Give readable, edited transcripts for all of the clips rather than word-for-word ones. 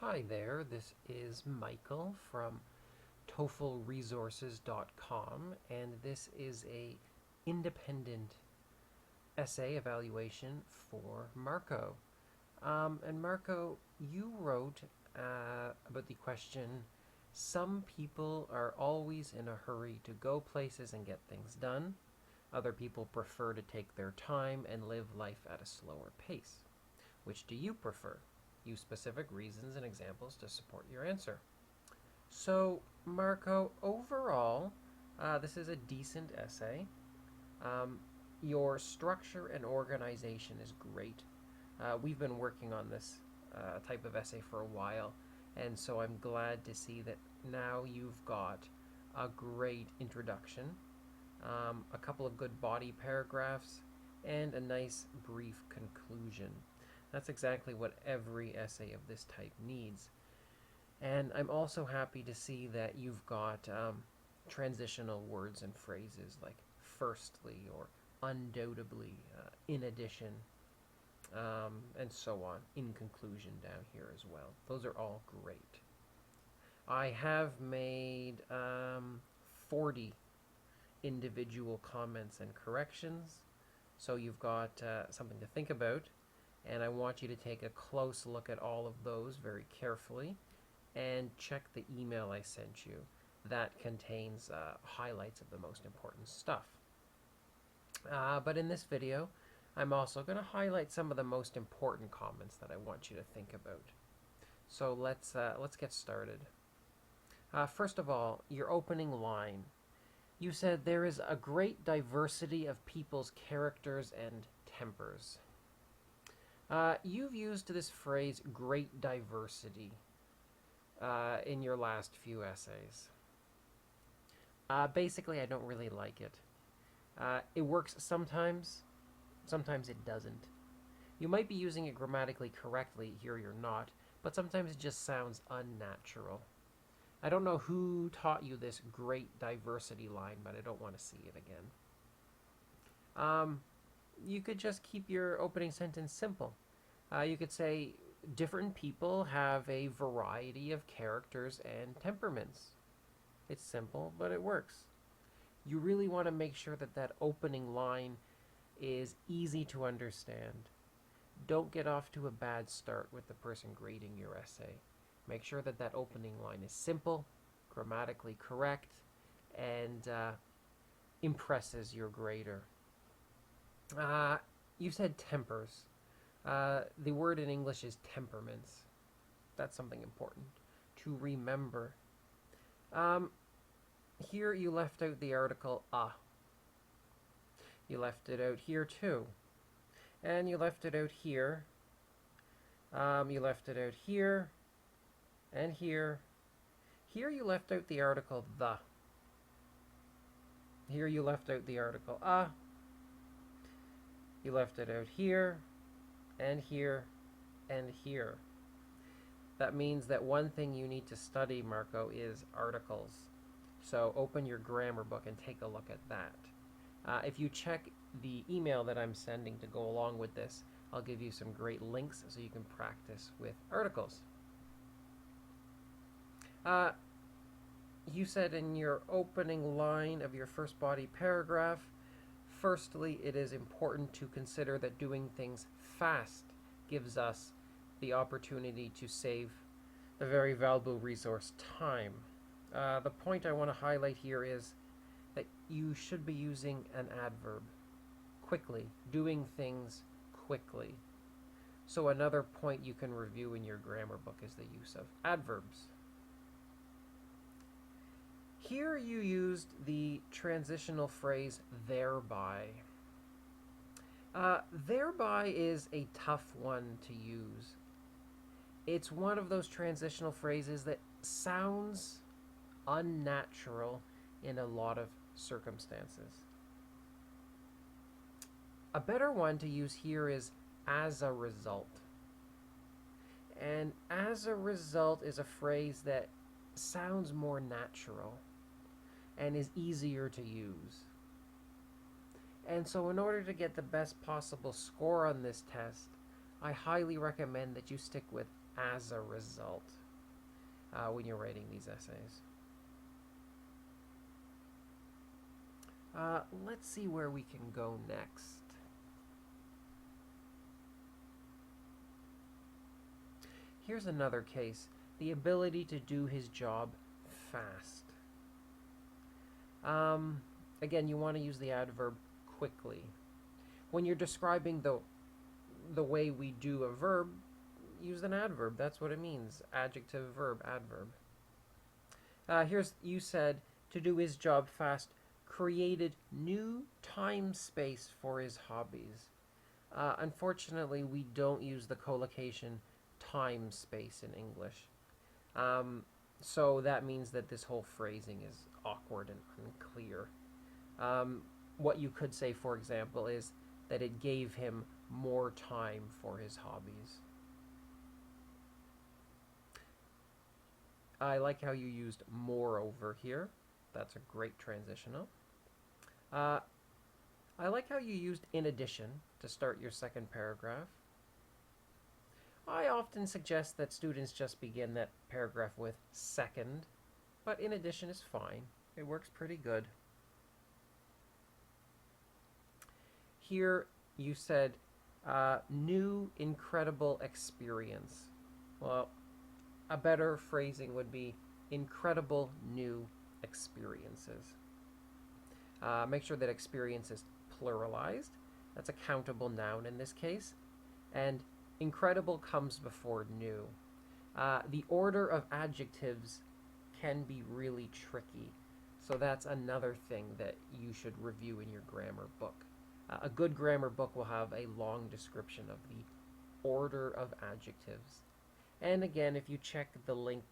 Hi there, this is Michael from TOEFLresources.com, and this is a independent essay evaluation for Marco. And Marco, you wrote about the question, some people are always in a hurry to go places and get things done. Other people prefer to take their time and live life at a slower pace. Which do you prefer? Use specific reasons and examples to support your answer. So, Marco, overall, this is a decent essay. Um, your structure and organization is great. We've been working on this type of essay for a while, and so I'm glad to see that now you've got a great introduction, a couple of good body paragraphs, and a nice brief conclusion. That's exactly what every essay of this type needs. And I'm also happy to see that you've got transitional words and phrases like firstly or undoubtedly, in addition, and so on, in conclusion down here as well. Those are all great. I have made 40 individual comments and corrections, so you've got something to think about, and I want you to take a close look at all of those very carefully and check the email I sent you that contains highlights of the most important stuff. But in this video, I'm also going to highlight some of the most important comments that I want you to think about. So let's get started. First of all, your opening line. You said there is a great diversity of people's characters and tempers. You've used this phrase, great diversity, in your last few essays. Basically, I don't really like it. It works sometimes, sometimes it doesn't. You might be using it grammatically correctly, here you're not, but sometimes it just sounds unnatural. I don't know who taught you this great diversity line, but I don't want to see it again. You could just keep your opening sentence simple. You could say, different people have a variety of characters and temperaments. It's simple, but it works. You really want to make sure that that opening line is easy to understand. Don't get off to a bad start with the person grading your essay. Make sure that that opening line is simple, grammatically correct, and impresses your grader. You said tempers. The word in English is temperaments. That's something important to remember. Here you left out the article a. You left it out here too. And you left it out here. You left it out here and here. Here you left out the article the. Here you left out the article a. You left it out here and here and here. That means that one thing you need to study, Marco, is articles. So open your grammar book and take a look at that. If you check the email that I'm sending to go along with this, I'll give you some great links so you can practice with articles. You said in your opening line of your first body paragraph, firstly, it is important to consider that doing things fast gives us the opportunity to save the very valuable resource time. The point I want to highlight here is that you should be using an adverb. Quickly, doing things quickly. So another point you can review in your grammar book is the use of adverbs. Here you used the transitional phrase thereby. Thereby is a tough one to use. It's one of those transitional phrases that sounds unnatural in a lot of circumstances. A better one to use here is as a result. And as a result is a phrase that sounds more natural and is easier to use. And so in order to get the best possible score on this test, I highly recommend that you stick with as a result when you're writing these essays. Let's see where we can go next. Here's another case. The ability to do his job fast. Again, you want to use the adverb quickly. When you're describing the way we do a verb, use an adverb. That's what it means. Adjective, verb, adverb. Here's, you said, to do his job fast, created new time space for his hobbies. Unfortunately, we don't use the collocation time space in English. So that means that this whole phrasing is awkward and unclear. What you could say, for example, is that it gave him more time for his hobbies. I like how you used moreover here. That's a great transitional. I like how you used in addition to start your second paragraph. I often suggest that students just begin that paragraph with second, but in addition is fine. It works pretty good. Here you said, new incredible experience. Well, a better phrasing would be incredible new experiences. Make sure that experience is pluralized. That's a countable noun in this case. And incredible comes before new. The order of adjectives can be really tricky. So that's another thing that you should review in your grammar book. A good grammar book will have a long description of the order of adjectives. And again, if you check the link,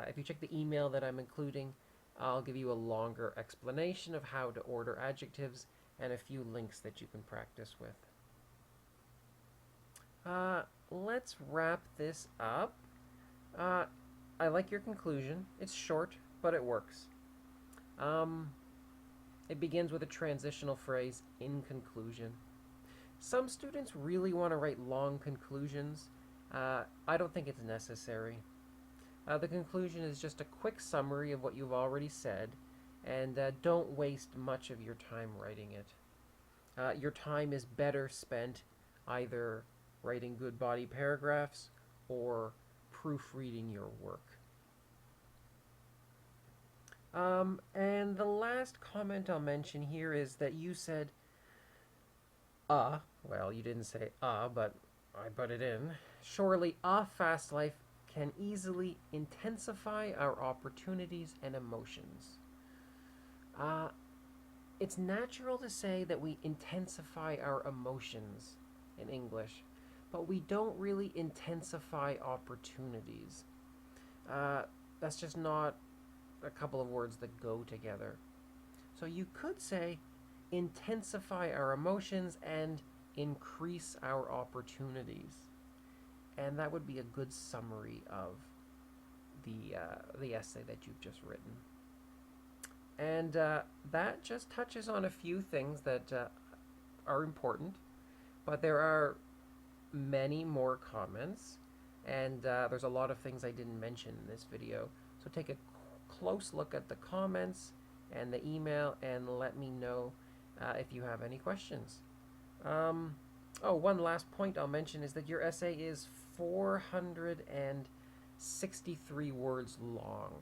if you check the email that I'm including, I'll give you a longer explanation of how to order adjectives and a few links that you can practice with. Let's wrap this up. I like your conclusion. It's short, but it works. It begins with a transitional phrase, in conclusion. Some students really want to write long conclusions. I don't think it's necessary. The conclusion is just a quick summary of what you've already said, and don't waste much of your time writing it. Your time is better spent either writing good body paragraphs or proofreading your work. And the last comment I'll mention here is that you said, well, you didn't say but I put it in. Surely a fast life can easily intensify our opportunities and emotions. It's natural to say that we intensify our emotions in English, but we don't really intensify opportunities. That's just not a couple of words that go together. So you could say intensify our emotions and increase our opportunities. And that would be a good summary of the essay that you've just written. And that just touches on a few things that are important, but there are many more comments, and there's a lot of things I didn't mention in this video. So take a close look at the comments and the email and let me know if you have any questions. One last point I'll mention is that your essay is 463 words long.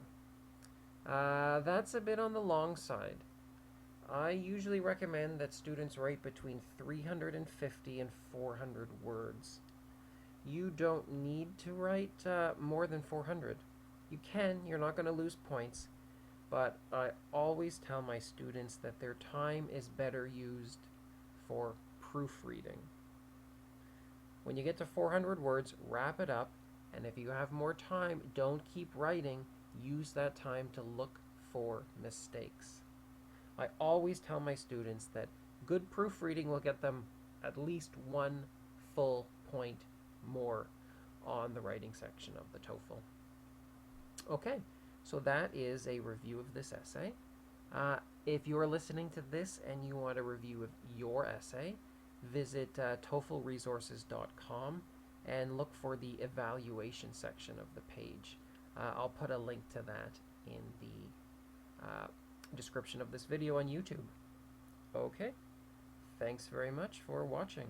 That's a bit on the long side. I usually recommend that students write between 350 and 400 words. You don't need to write more than 400. You can, you're not going to lose points, but I always tell my students that their time is better used for proofreading. When you get to 400 words, wrap it up, and if you have more time, don't keep writing. Use that time to look for mistakes. I always tell my students that good proofreading will get them at least 1 full point more on the writing section of the TOEFL. Okay, so that is a review of this essay. If you are listening to this and you want a review of your essay, visit TOEFLresources.com and look for the evaluation section of the page. I'll put a link to that in the description of this video on YouTube. Okay, thanks very much for watching.